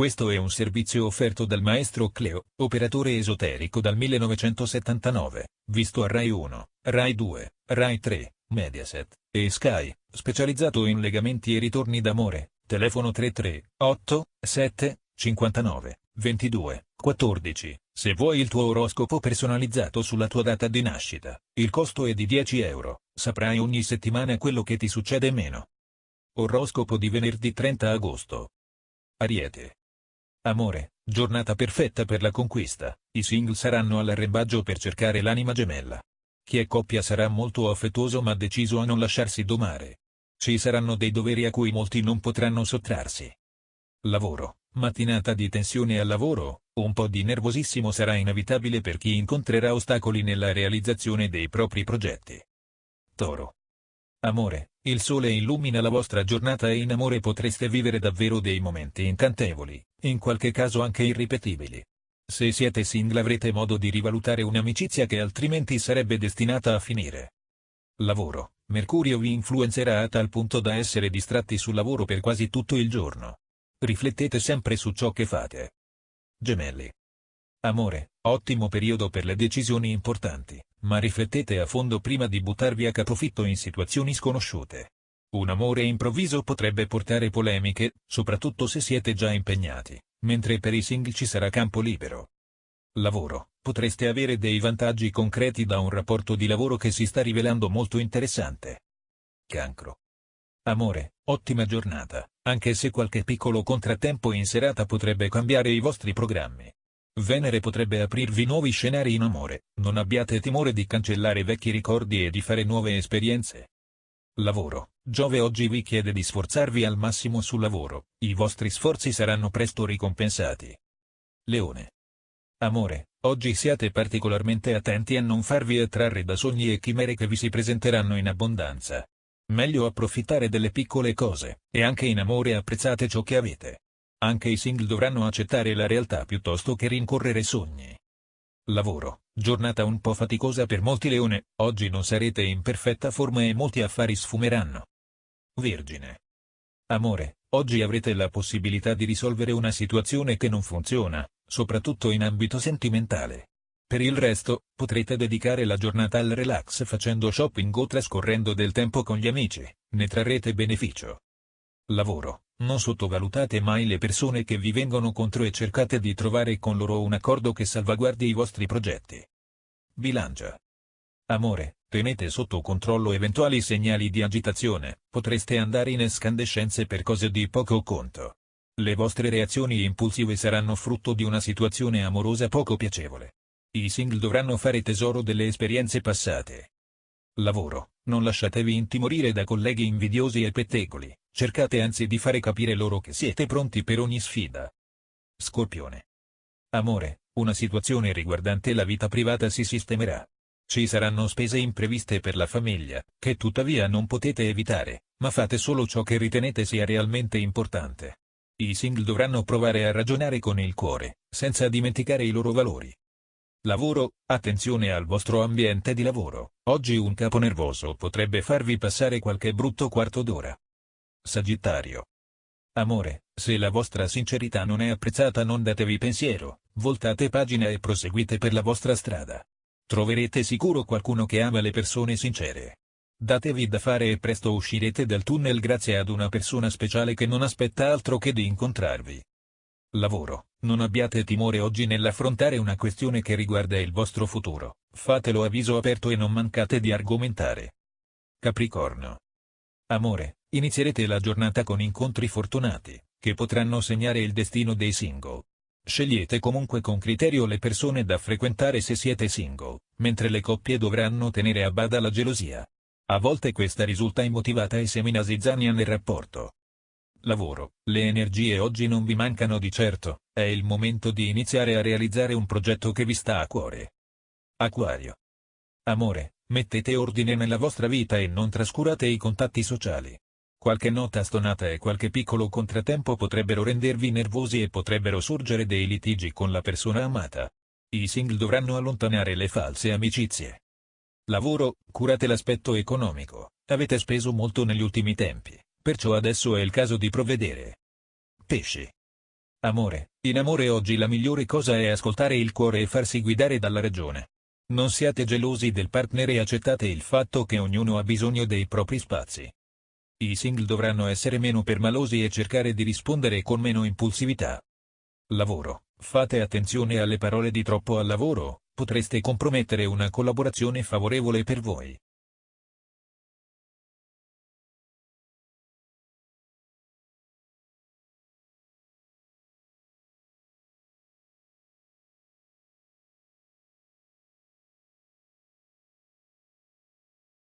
Questo è un servizio offerto dal maestro Cleo, operatore esoterico dal 1979, visto a Rai 1, Rai 2, Rai 3, Mediaset e Sky, specializzato in legamenti e ritorni d'amore. Telefono 33 7 59 22 14. Se vuoi il tuo oroscopo personalizzato sulla tua data di nascita, il costo è di 10 euro. Saprai ogni settimana quello che ti succede meno. Oroscopo di venerdì 30 agosto. Ariete. Amore, giornata perfetta per la conquista. I single saranno all'arrembaggio per cercare l'anima gemella. Chi è coppia sarà molto affettuoso ma deciso a non lasciarsi domare. Ci saranno dei doveri a cui molti non potranno sottrarsi. Lavoro, mattinata di tensione al lavoro, un po' di nervosissimo sarà inevitabile per chi incontrerà ostacoli nella realizzazione dei propri progetti. Toro. Amore, il sole illumina la vostra giornata e in amore potreste vivere davvero dei momenti incantevoli, in qualche caso anche irripetibili. Se siete single avrete modo di rivalutare un'amicizia che altrimenti sarebbe destinata a finire. Lavoro, Mercurio vi influenzerà a tal punto da essere distratti sul lavoro per quasi tutto il giorno. Riflettete sempre su ciò che fate. Gemelli. Amore, ottimo periodo per le decisioni importanti, ma riflettete a fondo prima di buttarvi a capofitto in situazioni sconosciute. Un amore improvviso potrebbe portare polemiche, soprattutto se siete già impegnati, mentre per i single ci sarà campo libero. Lavoro, potreste avere dei vantaggi concreti da un rapporto di lavoro che si sta rivelando molto interessante. Cancro. Amore, ottima giornata, anche se qualche piccolo contrattempo in serata potrebbe cambiare i vostri programmi. Venere potrebbe aprirvi nuovi scenari in amore, non abbiate timore di cancellare vecchi ricordi e di fare nuove esperienze. Lavoro, Giove oggi vi chiede di sforzarvi al massimo sul lavoro, i vostri sforzi saranno presto ricompensati. Leone. Amore, oggi siate particolarmente attenti a non farvi attrarre da sogni e chimere che vi si presenteranno in abbondanza. Meglio approfittare delle piccole cose, e anche in amore apprezzate ciò che avete. Anche i single dovranno accettare la realtà piuttosto che rincorrere sogni. Lavoro, giornata un po' faticosa per molti Leone, oggi non sarete in perfetta forma e molti affari sfumeranno. Vergine. Amore, oggi avrete la possibilità di risolvere una situazione che non funziona, soprattutto in ambito sentimentale. Per il resto, potrete dedicare la giornata al relax facendo shopping o trascorrendo del tempo con gli amici, ne trarrete beneficio. Lavoro, non sottovalutate mai le persone che vi vengono contro e cercate di trovare con loro un accordo che salvaguardi i vostri progetti. Bilancia. Amore, tenete sotto controllo eventuali segnali di agitazione, potreste andare in escandescenze per cose di poco conto. Le vostre reazioni impulsive saranno frutto di una situazione amorosa poco piacevole. I single dovranno fare tesoro delle esperienze passate. Lavoro, non lasciatevi intimorire da colleghi invidiosi e pettegoli, cercate anzi di fare capire loro che siete pronti per ogni sfida. Scorpione. Amore, una situazione riguardante la vita privata si sistemerà. Ci saranno spese impreviste per la famiglia, che tuttavia non potete evitare, ma fate solo ciò che ritenete sia realmente importante. I single dovranno provare a ragionare con il cuore, senza dimenticare i loro valori. Lavoro, attenzione al vostro ambiente di lavoro, oggi un capo nervoso potrebbe farvi passare qualche brutto quarto d'ora. Sagittario. Amore, se la vostra sincerità non è apprezzata non datevi pensiero, voltate pagina e proseguite per la vostra strada. Troverete sicuro qualcuno che ama le persone sincere. Datevi da fare e presto uscirete dal tunnel grazie ad una persona speciale che non aspetta altro che di incontrarvi. Lavoro, non abbiate timore oggi nell'affrontare una questione che riguarda il vostro futuro, fatelo a viso aperto e non mancate di argomentare. Capricorno. Amore, inizierete la giornata con incontri fortunati, che potranno segnare il destino dei single. Scegliete comunque con criterio le persone da frequentare se siete single, mentre le coppie dovranno tenere a bada la gelosia. A volte questa risulta immotivata e semina zizzania nel rapporto. Lavoro, le energie oggi non vi mancano di certo, è il momento di iniziare a realizzare un progetto che vi sta a cuore. Acquario. Amore, mettete ordine nella vostra vita e non trascurate i contatti sociali. Qualche nota stonata e qualche piccolo contrattempo potrebbero rendervi nervosi e potrebbero sorgere dei litigi con la persona amata. I single dovranno allontanare le false amicizie. Lavoro, curate l'aspetto economico, avete speso molto negli ultimi tempi, perciò adesso è il caso di provvedere. Pesci. Amore, in amore oggi la migliore cosa è ascoltare il cuore e farsi guidare dalla ragione. Non siate gelosi del partner e accettate il fatto che ognuno ha bisogno dei propri spazi. I single dovranno essere meno permalosi e cercare di rispondere con meno impulsività. Lavoro, fate attenzione alle parole di troppo al lavoro, potreste compromettere una collaborazione favorevole per voi.